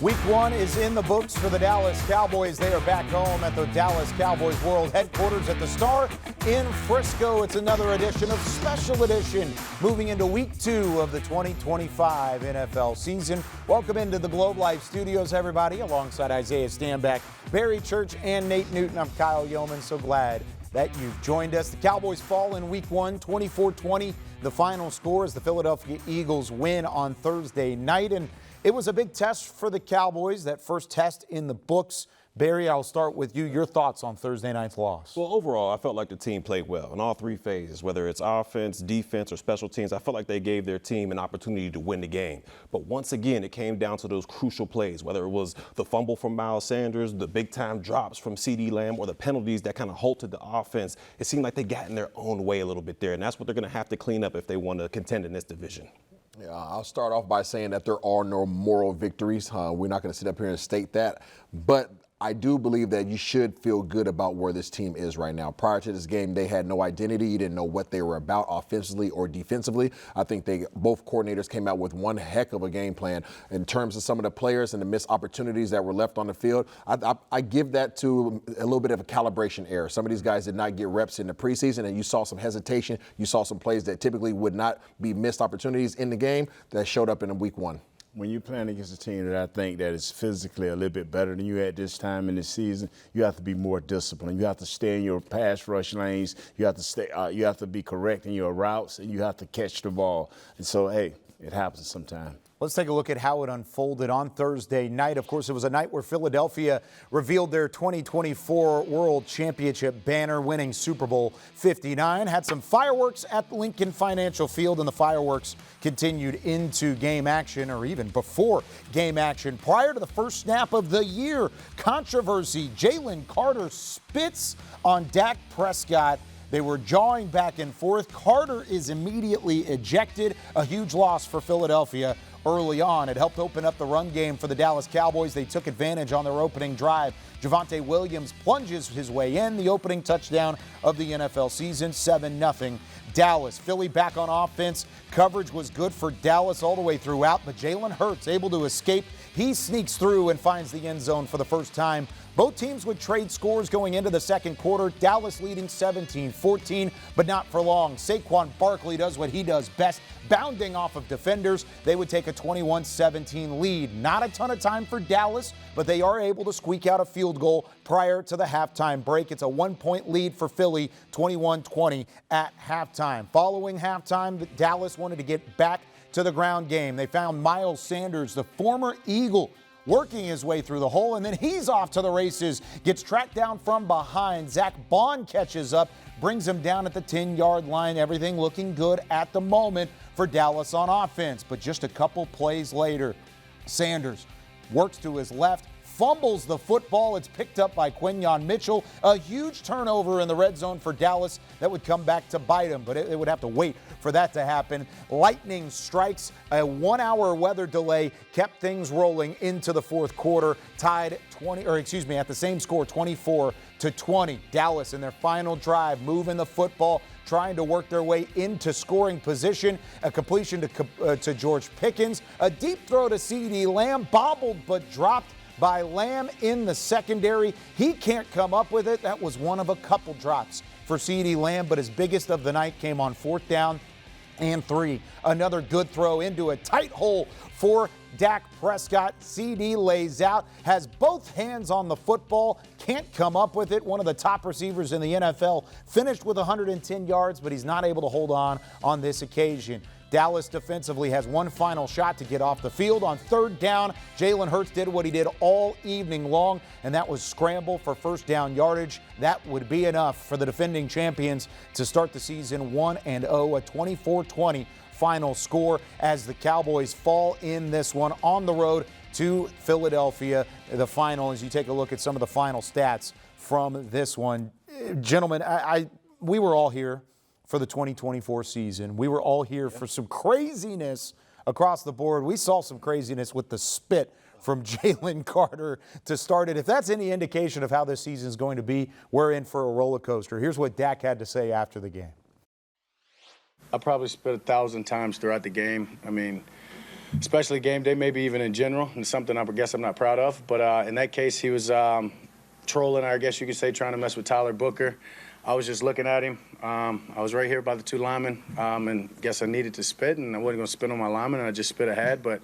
Week 1 is in the books for the Dallas Cowboys. They are back home at the Dallas Cowboys World Headquarters at the Star in Frisco. It's another edition of Special Edition, moving into Week 2 of the 2025 NFL season. Welcome into the Globe Life Studios, everybody, alongside Isaiah Stanback, Barry Church, and Nate Newton. I'm Kyle Youmans. So glad that you've joined us. The Cowboys fall in Week 1, 24-20. The final score is the Philadelphia Eagles win on Thursday night, and it was a big test for the Cowboys, that first test in the books. Barry, I'll start with you. Your thoughts on Thursday night's loss? Well, overall, I felt like the team played well in all three phases, whether it's offense, defense, or special teams. I felt like they gave their team an opportunity to win the game. But once again, it came down to those crucial plays, whether it was the fumble from Miles Sanders, the big-time drops from CeeDee Lamb, or the penalties that kind of halted the offense. It seemed like they got in their own way a little bit there, and that's what they're going to have to clean up if they want to contend in this division. Yeah, I'll start off by saying that there are no moral victories. We're not going to sit up here and state that. But I do believe that you should feel good about where this team is right now. Prior to this game, they had no identity. You didn't know what they were about offensively or defensively. I think both coordinators came out with one heck of a game plan in terms of some of the players and the missed opportunities that were left on the field. I give that to a little bit of a calibration error. Some of these guys did not get reps in the preseason, and you saw some hesitation. You saw some plays that typically would not be missed opportunities in the game that showed up in Week 1. When you're playing against a team that I think that is physically a little bit better than you at this time in the season, you have to be more disciplined. You have to stay in your pass rush lanes. You have to stay. You have to be correct in your routes, and you have to catch the ball. And so, hey, it happens sometimes. Let's take a look at how it unfolded on Thursday night. Of course, it was a night where Philadelphia revealed their 2024 World Championship banner, winning Super Bowl 59. Had some fireworks at Lincoln Financial Field, and the fireworks continued into game action, or even before game action. Prior to the first snap of the year, controversy. Jalen Carter spits on Dak Prescott. They were jawing back and forth. Carter is immediately ejected. A huge loss for Philadelphia early on. It helped open up the run game for the Dallas Cowboys. They took advantage on their opening drive. Javonte Williams plunges his way in, the opening touchdown of the NFL season, 7-0 Dallas. Philly back on offense. Coverage was good for Dallas all the way throughout, but Jalen Hurts able to escape. He sneaks through and finds the end zone for the first time. Both teams would trade scores going into the second quarter. Dallas leading 17-14, but not for long. Saquon Barkley does what he does best, bounding off of defenders. They would take a 21-17 lead. Not a ton of time for Dallas, but they are able to squeak out a field goal prior to the halftime break. It's a 1-point lead for Philly, 21-20 at halftime. Following halftime, Dallas wanted to get back to the ground game. They found Miles Sanders, the former Eagle, working his way through the hole, and then he's off to the races, gets tracked down from behind. Zach Bond catches up, brings him down at the 10-yard line. Everything looking good at the moment for Dallas on offense. But just a couple plays later, Sanders works to his left, fumbles the football. It's picked up by Quinyon Mitchell. A huge turnover in the red zone for Dallas that would come back to bite him, but it would have to wait for that to happen. Lightning strikes. A 1-hour weather delay kept things rolling into the fourth quarter, tied at the same score, 24-20. Dallas in their final drive, moving the football, trying to work their way into scoring position. A completion to George Pickens. A deep throw to CeeDee Lamb, bobbled but dropped by Lamb in the secondary. He can't come up with it. That was one of a couple drops for CeeDee Lamb, but his biggest of the night came on 4th down and 3. Another good throw into a tight hole for Dak Prescott. CeeDee lays out, has both hands on the football, can't come up with it. One of the top receivers in the NFL, finished with 110 yards, but he's not able to hold on this occasion. Dallas defensively has one final shot to get off the field. On 3rd down, Jalen Hurts did what he did all evening long, and that was scramble for first down yardage. That would be enough for the defending champions to start the season 1-0, a 24-20 final score as the Cowboys fall in this one on the road to Philadelphia. The final, as you take a look at some of the final stats from this one. Gentlemen, we were all here for the 2024 season. We were all here for some craziness across the board. We saw some craziness with the spit from Jalen Carter to start it. If that's any indication of how this season is going to be, we're in for a roller coaster. Here's what Dak had to say after the game. I probably spit 1,000 times throughout the game. I mean, especially game day, maybe even in general, and something I guess I'm not proud of. But in that case, he was trolling, I guess you could say, trying to mess with Tyler Booker. I was just looking at him. I was right here by the two linemen, and guess I needed to spit, and I wasn't going to spit on my lineman, and I just spit ahead. But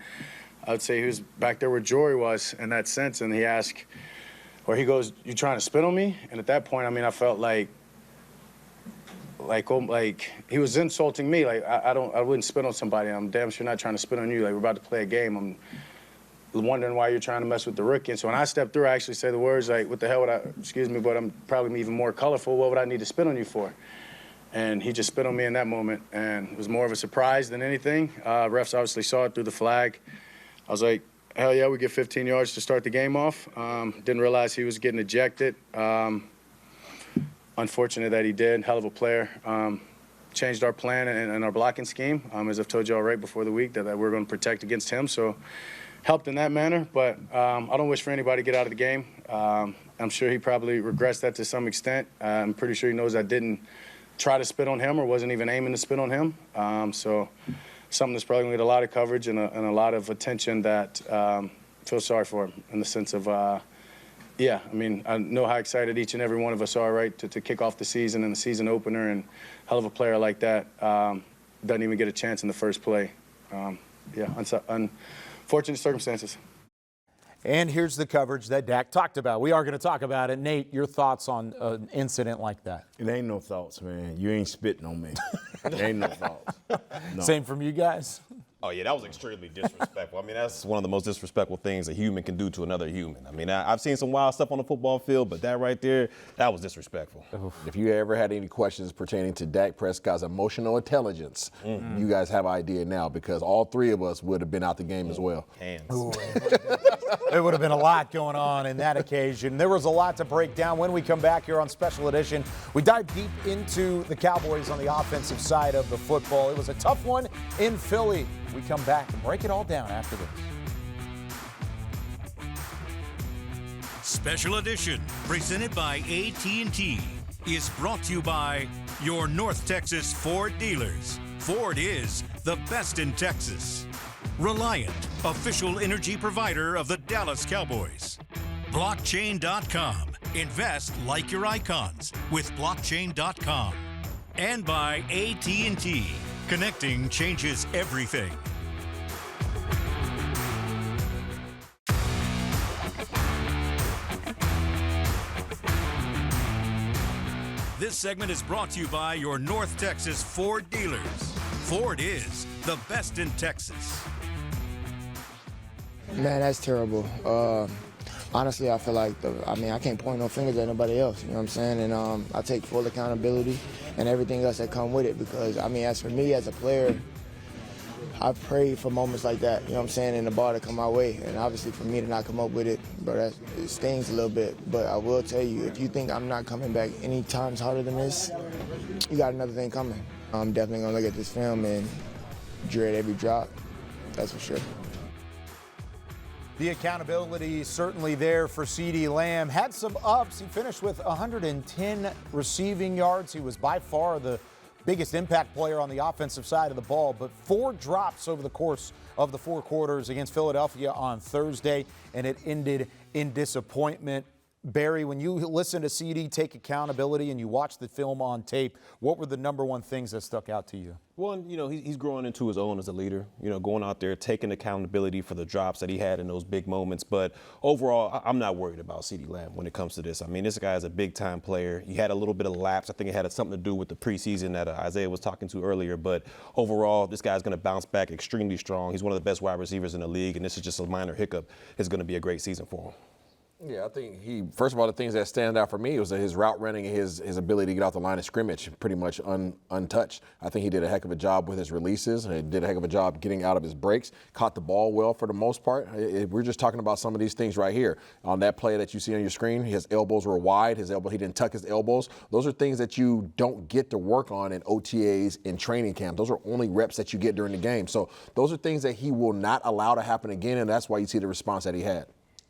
I would say he was back there where Jory was in that sense, and he asked, or he goes, "You trying to spit on me?" And at that point, I mean, I felt like he was insulting me. Like I wouldn't spit on somebody. I'm damn sure not trying to spit on you. Like we're about to play a game. I'm wondering why you're trying to mess with the rookie. And so when I stepped through, I actually say the words like, "What the hell would I? Excuse me, but I'm probably even more colorful. What would I need to spit on you for?" And he just spit on me in that moment, and it was more of a surprise than anything. Refs obviously saw it through the flag. I was like, hell yeah, we get 15 yards to start the game off. Didn't realize he was getting ejected. Unfortunate that he did. Hell of a player. Changed our plan and our blocking scheme. As I've told you all right before the week, that we're going to protect against him. So helped in that manner. But I don't wish for anybody to get out of the game. I'm sure he probably regrets that to some extent. I'm pretty sure he knows I didn't try to spit on him or wasn't even aiming to spit on him. So something that's probably going to get a lot of coverage and a lot of attention that feel sorry for him in the sense of, yeah, I mean, I know how excited each and every one of us are, right, to kick off the season and the season opener, and hell of a player like that doesn't even get a chance in the first play. Yeah, unfortunate circumstances. And here's the coverage that Dak talked about. We are going to talk about it. Nate, your thoughts on an incident like that? It ain't no thoughts, man. You ain't spitting on me. It ain't no thoughts. No. Same from you guys? Oh, yeah, that was extremely disrespectful. I mean, that's one of the most disrespectful things a human can do to another human. I mean, I've seen some wild stuff on the football field, but that right there, that was disrespectful. If you ever had any questions pertaining to Dak Prescott's emotional intelligence, you guys have an idea now, because all three of us would have been out the game as well. Hands. There would have been a lot going on in that occasion. There was a lot to break down. When we come back here on Special Edition, we dive deep into the Cowboys on the offensive side of the football. It was a tough one in Philly. We come back and break it all down after this. Special Edition, presented by AT&T, is brought to you by your North Texas Ford dealers. Ford is the best in Texas. Reliant, official energy provider of the Dallas Cowboys. Blockchain.com. Invest like your icons with Blockchain.com. And by AT&T. Connecting changes everything. This segment is brought to you by your North Texas Ford dealers. Ford is the best in Texas. Man, that's terrible. Honestly, I feel like, I can't point no fingers at nobody else, you know what I'm saying? And I take full accountability and everything else that come with it, because, as for me as a player, I prayed for moments like that, you know what I'm saying, and the ball to come my way. And obviously for me to not come up with it, it stings a little bit. But I will tell you, if you think I'm not coming back any times harder than this, you got another thing coming. I'm definitely going to look at this film and dread every drop, that's for sure. The accountability certainly there for CeeDee Lamb. Had some ups. He finished with 110 receiving yards. He was by far the biggest impact player on the offensive side of the ball, but 4 drops over the course of the 4 quarters against Philadelphia on Thursday, and it ended in disappointment. Barry, when you listen to CeeDee take accountability and you watch the film on tape, what were the number one things that stuck out to you? One, he's growing into his own as a leader, going out there, taking accountability for the drops that he had in those big moments. But overall, I'm not worried about CeeDee Lamb when it comes to this. I mean, this guy is a big-time player. He had a little bit of lapse. I think it had something to do with the preseason that Isaiah was talking to earlier. But overall, this guy's going to bounce back extremely strong. He's one of the best wide receivers in the league, and this is just a minor hiccup. It's going to be a great season for him. Yeah, I think first of all, the things that stand out for me was that his route running and his ability to get off the line of scrimmage pretty much untouched. I think he did a heck of a job with his releases, and he did a heck of a job getting out of his breaks, caught the ball well for the most part. We're just talking about some of these things right here. On that play that you see on your screen, his elbows were wide, he didn't tuck his elbows. Those are things that you don't get to work on in OTAs in training camp. Those are only reps that you get during the game. So those are things that he will not allow to happen again, and that's why you see the response that he had.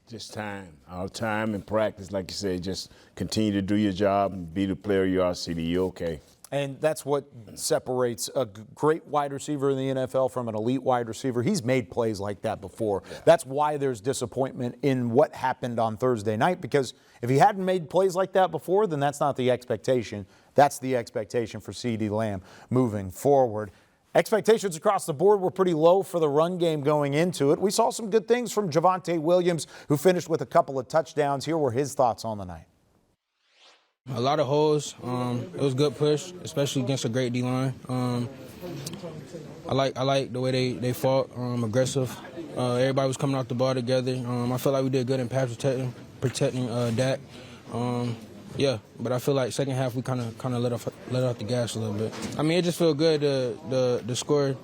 Just time. Our time and practice, like you said, just continue to do your job and be the player you are, CeeDee. You okay? And that's what separates a great wide receiver in the NFL from an elite wide receiver. He's made plays like that before. Yeah. That's why there's disappointment in what happened on Thursday night, because if he hadn't made plays like that before, then that's not the expectation. That's the expectation for CeeDee Lamb moving forward. Expectations across the board were pretty low for the run game going into it. We saw some good things from Javonte Williams, who finished with a couple of touchdowns. Here were his thoughts on the night. A lot of holes. It was a good push, especially against a great D-line. I like the way they fought, aggressive. Everybody was coming off the ball together. I feel like we did good in pass protecting Dak. But I feel like second half we kind of let off the gas a little bit. I mean, it just felt good to score.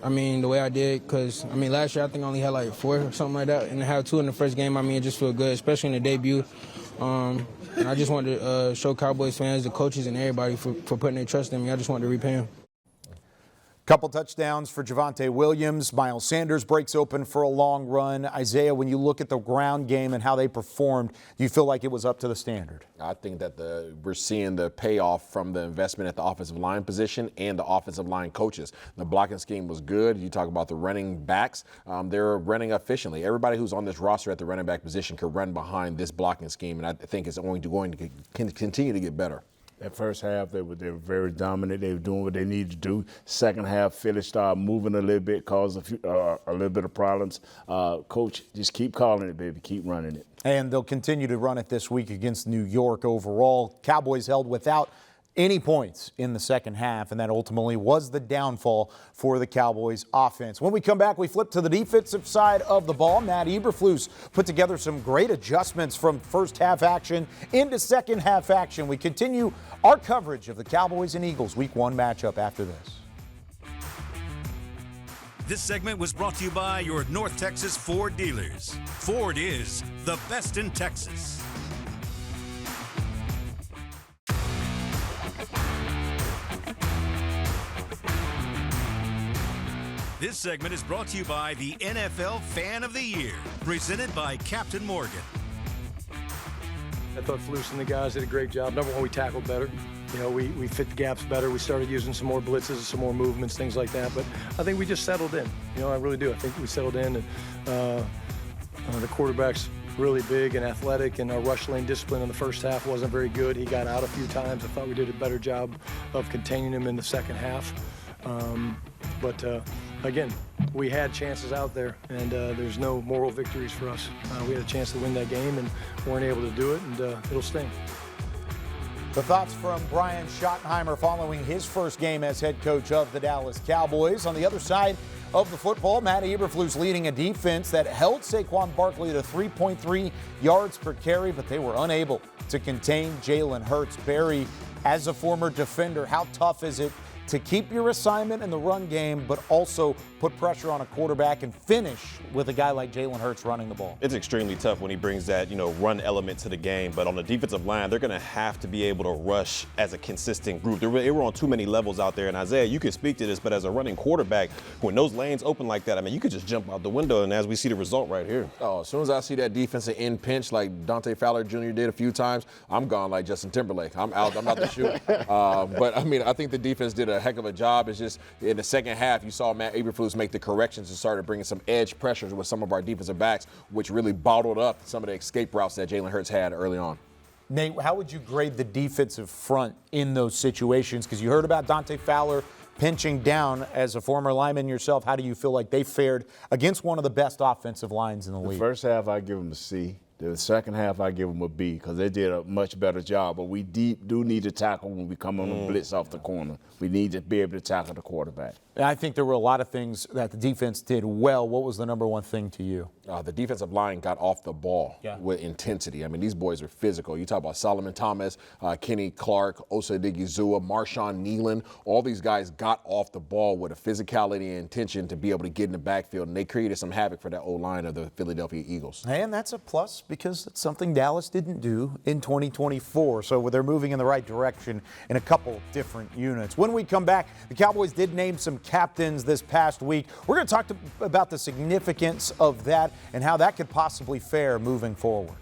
I mean, the way I did, because, I mean, last year I think I only had like 4 or something like that, and I had 2 in the first game. I mean, it just felt good, especially in the debut. And I just wanted to show Cowboys fans, the coaches, and everybody for putting their trust in me. I just wanted to repay them. Couple touchdowns for Javonte Williams. Miles Sanders breaks open for a long run. Isaiah, when you look at the ground game and how they performed, do you feel like it was up to the standard? I think that we're seeing the payoff from the investment at the offensive line position and the offensive line coaches. The blocking scheme was good. You talk about the running backs. They're running efficiently. Everybody who's on this roster at the running back position could run behind this blocking scheme, and I think it's going to continue to get better. That first half, they were very dominant. They were doing what they needed to do. Second half, Philly started moving a little bit, caused a little bit of problems. Coach, just keep calling it, baby. Keep running it. And they'll continue to run it this week against New York overall. Cowboys held without any points in the second half, and that ultimately was the downfall for the Cowboys offense. When we come back, we flip to the defensive side of the ball. Matt Eberflus put together some great adjustments from first half action into second half action. We continue our coverage of the Cowboys and Eagles Week 1 matchup after this. This segment was brought to you by your North Texas Ford dealers. Ford is the best in Texas. This segment is brought to you by the NFL Fan of the Year, presented by Captain Morgan. I thought Flus and the guys did a great job. Number one, we tackled better. You know, we fit the gaps better. We started using some more blitzes, some more movements, things like that. But I think we just settled in. You know, I really do. I think we settled in, and the quarterback's really big and athletic, and our rush lane discipline in the first half wasn't very good. He got out a few times. I thought we did a better job of containing him in the second half. Again, we had chances out there, and there's no moral victories for us. We had a chance to win that game and weren't able to do it, and it'll sting. The thoughts from Brian Schottenheimer following his first game as head coach of the Dallas Cowboys. On the other side of the football, Matt Eberflus leading a defense that held Saquon Barkley to 3.3 yards per carry, but they were unable to contain Jalen Hurts. Barry, as a former defender, how tough is it to keep your assignment in the run game, but also put pressure on a quarterback and finish with a guy like Jalen Hurts running the ball? It's extremely tough when he brings that, run element to the game. But on the defensive line, they're going to have to be able to rush as a consistent group. They were on too many levels out there. And Isaiah, you can speak to this, but as a running quarterback, when those lanes open like that, I mean, you could just jump out the window. And as we see the result right here. Oh, as soon as I see that defensive end pinch like Dante Fowler Jr. did a few times, I'm gone like Justin Timberlake. I'm out to shoot. But, I mean, I think the defense did a heck of a job. It's just in the second half, you saw Matt Eberflus make the corrections and started bringing some edge pressures with some of our defensive backs, which really bottled up some of the escape routes that Jalen Hurts had early on. Nate, how would you grade the defensive front in those situations? Because you heard about Dante Fowler pinching down. As a former lineman yourself, how do you feel like they fared against one of the best offensive lines in the league? The first half, I give them a C. The second half, I give them a B because they did a much better job. But we do need to tackle when we come on the blitz off the corner. We need to be able to tackle the quarterback. And I think there were a lot of things that the defense did well. What was the number one thing to you? The defensive line got off the ball with intensity. I mean, these boys are physical. You talk about Solomon Thomas, Kenny Clark, Osa Odighizuwa, Marshawn Nealon. All these guys got off the ball with a physicality and intention to be able to get in the backfield, and they created some havoc for that O-line of the Philadelphia Eagles. And that's a plus because it's something Dallas didn't do in 2024. So they're moving in the right direction in a couple different units. When we come back, the Cowboys did name some captains this past week. We're going to talk about the significance of that and how that could possibly fare moving forward.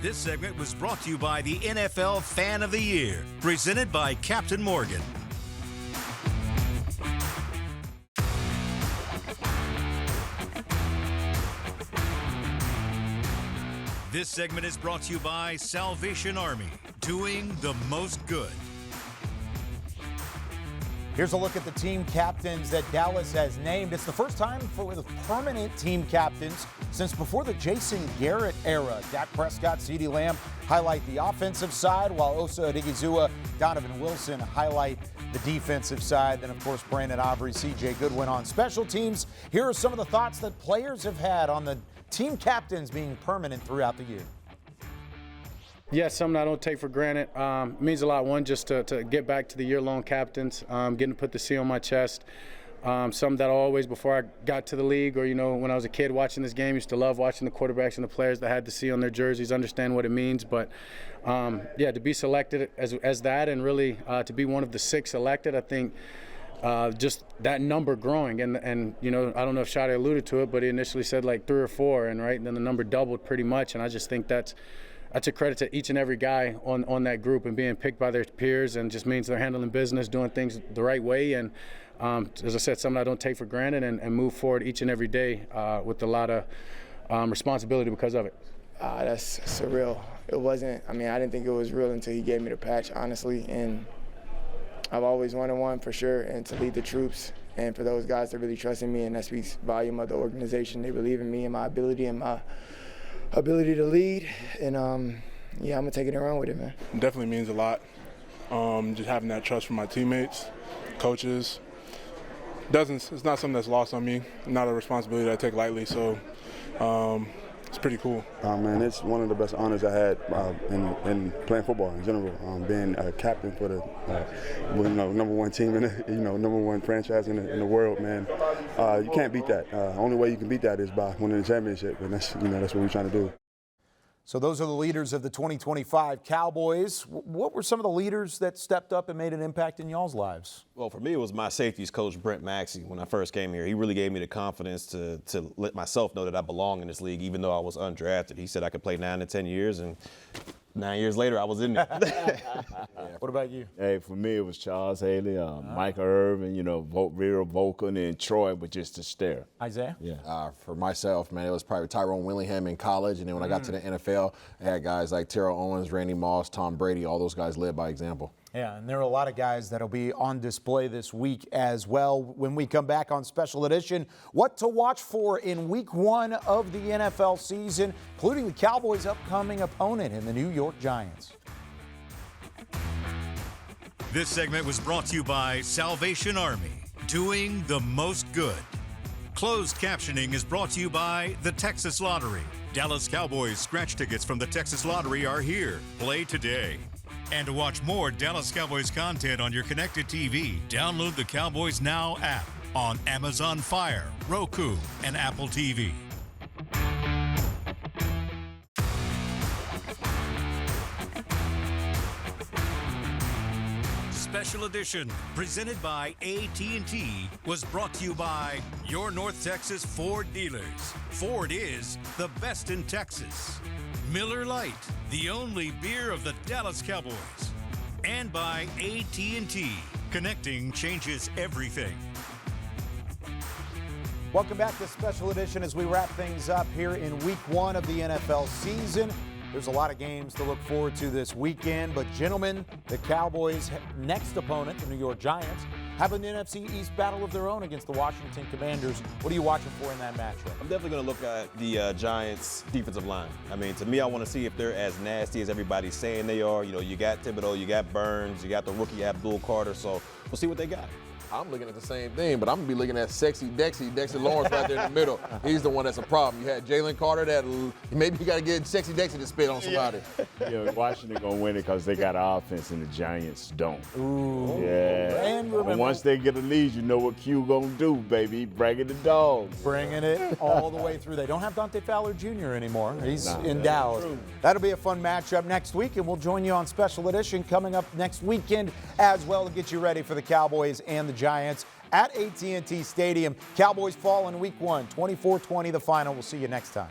This segment was brought to you by the NFL Fan of the Year, presented by Captain Morgan. This segment is brought to you by Salvation Army, doing the most good. Here's a look at the team captains that Dallas has named. It's the first time for the permanent team captains since before the Jason Garrett era. Dak Prescott, CeeDee Lamb highlight the offensive side, while Osa Odigizua, Donovan Wilson highlight the defensive side. Then, of course, Brandon Aubrey, C.J. Goodwin on special teams. Here are some of the thoughts that players have had on the team captains being permanent throughout the year. Yeah, something I don't take for granted. It means a lot, one, just to get back to the year-long captains, getting to put the C on my chest. Something that I always, before I got to the league or, when I was a kid watching this game, used to love watching the quarterbacks and the players that had the C on their jerseys, understand what it means. But, to be selected as that and really to be one of the 6 elected, I think just that number growing. And I don't know if Shadi alluded to it, but he initially said like 3 or 4, and then the number doubled pretty much. And I just think that's a credit to each and every guy on that group and being picked by their peers, and just means they're handling business, doing things the right way. And as I said, something I don't take for granted, and move forward each and every day with a lot of responsibility because of it. That's surreal. It wasn't, I didn't think it was real until he gave me the patch, honestly. And I've always wanted one for sure, and to lead the troops. And for those guys that really trust in me, and that speaks volume of the organization. They believe in me and my ability to lead, and I'm gonna take it and run with it, man. It definitely means a lot. Just having that trust from my teammates, coaches. It's not something that's lost on me. Not a responsibility that I take lightly. So it's pretty cool. Man, it's one of the best honors I had in playing football in general. Being a captain for the number 1 team in the number 1 franchise in the world, man. You can't beat that. Only way you can beat that is by winning the championship, and that's what we're trying to do. So those are the leaders of the 2025 Cowboys. What were some of the leaders that stepped up and made an impact in y'all's lives? Well, for me, it was my safeties coach, Brent Maxey, when I first came here. He really gave me the confidence to let myself know that I belong in this league, even though I was undrafted. He said I could play 9 to 10 years, and 9 years later, I was in there. What about you? Hey, for me, it was Charles Haley, Michael Irvin, Vera Volkan, and Troy, but just to stare. Isaiah? Yeah. For myself, man, it was probably Tyrone Willingham in college, and then when I got to the NFL, I had guys like Terrell Owens, Randy Moss, Tom Brady. All those guys led by example. Yeah, and there are a lot of guys that'll be on display this week as well. When we come back on Special Edition, what to watch for in Week 1 of the NFL season, including the Cowboys' upcoming opponent in the New York Giants. This segment was brought to you by Salvation Army, doing the most good. Closed captioning is brought to you by the Texas Lottery. Dallas Cowboys scratch tickets from the Texas Lottery are here. Play today. And to watch more Dallas Cowboys content on your connected TV, download the Cowboys Now app on Amazon Fire, Roku, and Apple TV. Special Edition, presented by AT&T, was brought to you by your North Texas Ford dealers. Ford is the best in Texas. Miller Lite, the only beer of the Dallas Cowboys. And by AT&T, connecting changes everything. Welcome back to Special Edition as we wrap things up here in Week 1 of the NFL season. There's a lot of games to look forward to this weekend, but gentlemen, the Cowboys' next opponent, the New York Giants, have an NFC East battle of their own against the Washington Commanders. What are you watching for in that matchup? I'm definitely going to look at the Giants' defensive line. To me, I want to see if they're as nasty as everybody's saying they are. You got Thibodeau, you got Burns, you got the rookie Abdul Carter, so we'll see what they got. I'm looking at the same thing, but I'm going to be looking at sexy Dexter Lawrence right there in the middle. He's the one that's a problem. You had Jalen Carter that maybe you got to get sexy Dexter to spit on somebody. Washington going to win it because they got an offense and the Giants don't. Ooh. Yeah. And remember, once they get a lead, you know what Q going to do, baby. Bringing the dogs. Bringing it all the way through. They don't have Dante Fowler Jr. anymore. He's in Dallas. That'll be a fun matchup next week, and we'll join you on Special Edition coming up next weekend as well to get you ready for the Cowboys and the Giants at AT&T Stadium. Cowboys fall in Week 1, 24-20 the final. We'll see you next time.